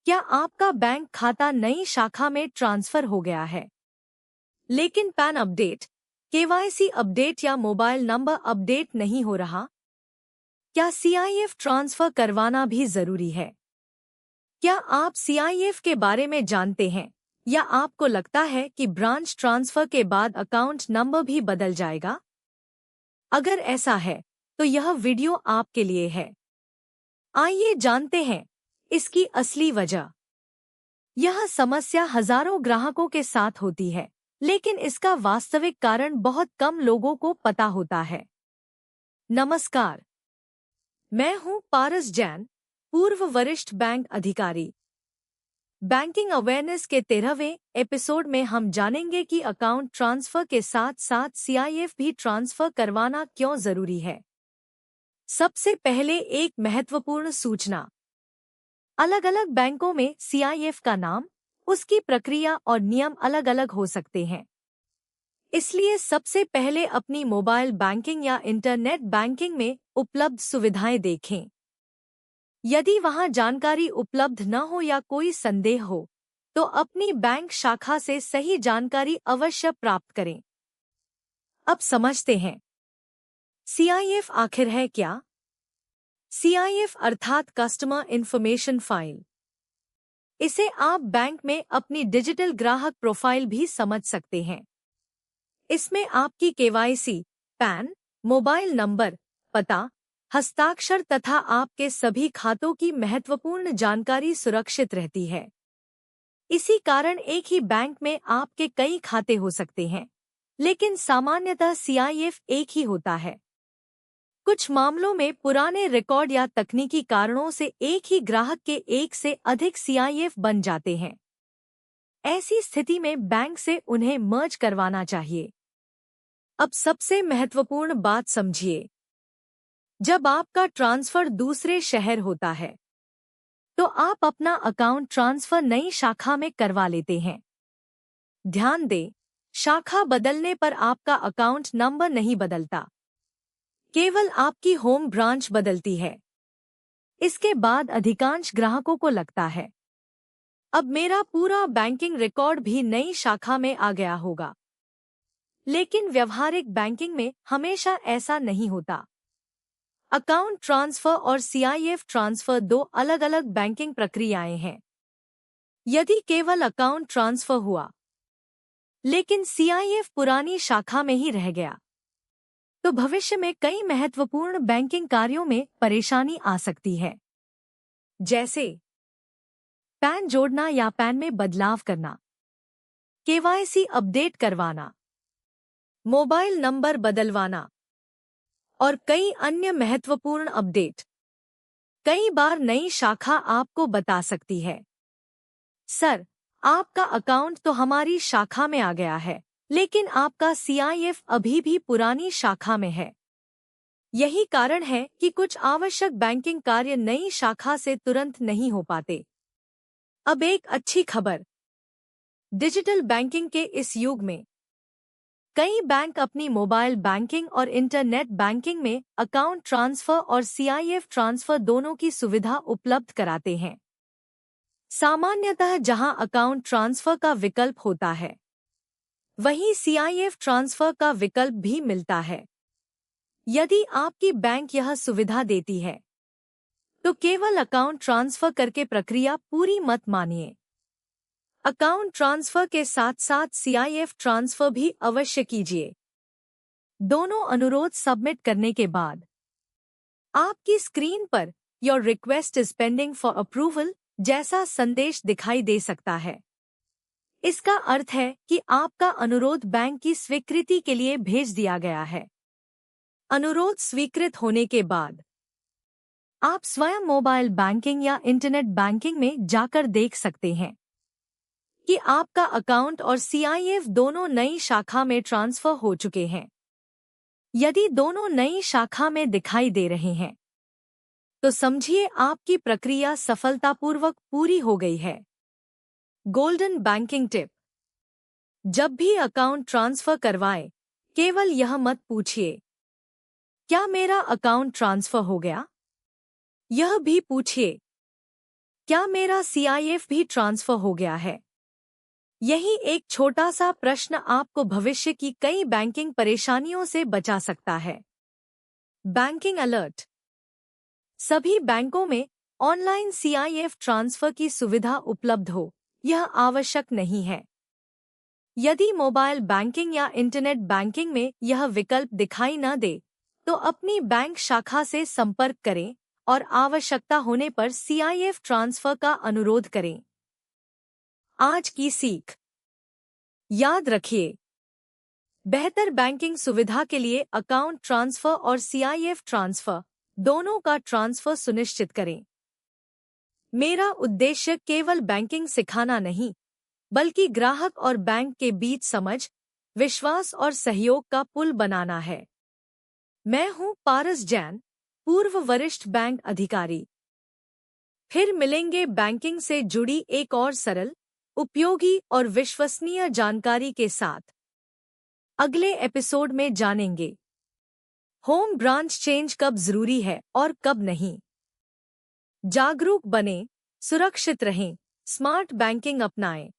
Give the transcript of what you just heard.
क्या आपका बैंक खाता नई शाखा में ट्रांसफर हो गया है, लेकिन पैन अपडेट, केवाईसी अपडेट या मोबाइल नंबर अपडेट नहीं हो रहा? क्या सीआईएफ ट्रांसफर करवाना भी जरूरी है? क्या आप सीआईएफ के बारे में जानते हैं या आपको लगता है कि ब्रांच ट्रांसफर के बाद अकाउंट नंबर भी बदल जाएगा? अगर ऐसा है तो यह वीडियो आपके लिए है। आइए जानते हैं इसकी असली वजह। यह समस्या हजारों ग्राहकों के साथ होती है, लेकिन इसका वास्तविक कारण बहुत कम लोगों को पता होता है। नमस्कार, मैं हूं पारस जैन, पूर्व वरिष्ठ बैंक अधिकारी। बैंकिंग अवेयरनेस के 13वें एपिसोड में हम जानेंगे कि अकाउंट ट्रांसफर के साथ साथ सीआईएफ भी ट्रांसफर करवाना क्यों जरूरी है। सबसे पहले एक महत्वपूर्ण सूचना। अलग अलग बैंकों में सीआईएफ का नाम, उसकी प्रक्रिया और नियम अलग अलग हो सकते हैं। इसलिए सबसे पहले अपनी मोबाइल बैंकिंग या इंटरनेट बैंकिंग में उपलब्ध सुविधाएं देखें। यदि वहां जानकारी उपलब्ध न हो या कोई संदेह हो, तो अपनी बैंक शाखा से सही जानकारी अवश्य प्राप्त करें। अब समझते हैं, सीआईएफ आखिर है क्या? सीआईएफ अर्थात कस्टमर इंफॉर्मेशन फाइल। इसे आप बैंक में अपनी डिजिटल ग्राहक प्रोफाइल भी समझ सकते हैं। इसमें आपकी केवाईसी, पैन, मोबाइल नंबर, पता, हस्ताक्षर तथा आपके सभी खातों की महत्वपूर्ण जानकारी सुरक्षित रहती है। इसी कारण एक ही बैंक में आपके कई खाते हो सकते हैं, लेकिन सामान्यतः सीआईएफ एक ही होता है। कुछ मामलों में पुराने रिकॉर्ड या तकनीकी कारणों से एक ही ग्राहक के एक से अधिक सीआईएफ बन जाते हैं। ऐसी स्थिति में बैंक से उन्हें मर्ज करवाना चाहिए। अब सबसे महत्वपूर्ण बात समझिए। जब आपका ट्रांसफर दूसरे शहर होता है, तो आप अपना अकाउंट ट्रांसफर नई शाखा में करवा लेते हैं। ध्यान दें, शाखा बदलने पर आपका अकाउंट नंबर नहीं बदलता, केवल आपकी होम ब्रांच बदलती है। इसके बाद अधिकांश ग्राहकों को लगता है, अब मेरा पूरा बैंकिंग रिकॉर्ड भी नई शाखा में आ गया होगा। लेकिन व्यावहारिक बैंकिंग में हमेशा ऐसा नहीं होता। अकाउंट ट्रांसफर और सीआईएफ ट्रांसफर दो अलग अलग बैंकिंग प्रक्रियाएं हैं। यदि केवल अकाउंट ट्रांसफर हुआ, लेकिन सीआईएफ पुरानी शाखा में ही रह गया, तो भविष्य में कई महत्वपूर्ण बैंकिंग कार्यों में परेशानी आ सकती है। जैसे पैन जोड़ना या पैन में बदलाव करना, केवाईसी अपडेट करवाना, मोबाइल नंबर बदलवाना और कई अन्य महत्वपूर्ण अपडेट। कई बार नई शाखा आपको बता सकती है, सर, आपका अकाउंट तो हमारी शाखा में आ गया है, लेकिन आपका सीआईएफ अभी भी पुरानी शाखा में है। यही कारण है कि कुछ आवश्यक बैंकिंग कार्य नई शाखा से तुरंत नहीं हो पाते। अब एक अच्छी खबर। डिजिटल बैंकिंग के इस युग में कई बैंक अपनी मोबाइल बैंकिंग और इंटरनेट बैंकिंग में अकाउंट ट्रांसफर और सीआईएफ ट्रांसफर दोनों की सुविधा उपलब्ध कराते हैं। सामान्यतः जहां अकाउंट ट्रांसफर का विकल्प होता है, वहीं सीआईएफ ट्रांसफर का विकल्प भी मिलता है। यदि आपकी बैंक यह सुविधा देती है, तो केवल अकाउंट ट्रांसफर करके प्रक्रिया पूरी मत मानिए। अकाउंट ट्रांसफर के साथ साथ सीआईएफ ट्रांसफर भी अवश्य कीजिए। दोनों अनुरोध सबमिट करने के बाद आपकी screen per your request is pending for approval जैसा संदेश दिखाई दे सकता है। इसका अर्थ है कि आपका अनुरोध बैंक की स्वीकृति के लिए भेज दिया गया है। अनुरोध स्वीकृत होने के बाद आप स्वयं मोबाइल बैंकिंग या इंटरनेट बैंकिंग में जाकर देख सकते हैं कि आपका अकाउंट और सीआईएफ दोनों नई शाखा में ट्रांसफर हो चुके हैं। यदि दोनों नई शाखा में दिखाई दे रहे हैं, तो समझिए आपकी प्रक्रिया सफलतापूर्वक पूरी हो गई है। Golden banking tip. जब भी अकाउंट ट्रांसफर करवाएं, केवल यह मत पूछिए, क्या मेरा अकाउंट ट्रांसफर हो गया? यह भी पूछिए, क्या मेरा CIF भी ट्रांसफर हो गया है? यही एक छोटा सा प्रश्न आपको भविष्य की कई बैंकिंग परेशानियों से बचा सकता है। Banking alert. सभी बैंकों में ऑनलाइन CIF ट्रांसफर की सुविधा उपलब्ध हो, यह आवश्यक नहीं है। यदि मोबाइल बैंकिंग या इंटरनेट बैंकिंग में यह विकल्प दिखाई न दे, तो अपनी बैंक शाखा से संपर्क करें और आवश्यकता होने पर CIF ट्रांसफर का अनुरोध करें। आज की सीख। याद रखिए, बेहतर बैंकिंग सुविधा के लिए अकाउंट ट्रांसफर और CIF ट्रांसफर दोनों का ट्रांसफर सुनिश्चित करें। मेरा उद्देश्य केवल बैंकिंग सिखाना नहीं, बल्कि ग्राहक और बैंक के बीच समझ, विश्वास और सहयोग का पुल बनाना है। मैं हूं पारस जैन, पूर्व वरिष्ठ बैंक अधिकारी। फिर मिलेंगे बैंकिंग से जुड़ी एक और सरल, उपयोगी और विश्वसनीय जानकारी के साथ। अगले एपिसोड में जानेंगे होम ब्रांच चेंज कब जरूरी है और कब नहीं। जागरूक बने, सुरक्षित रहें, स्मार्ट बैंकिंग अपनाएं।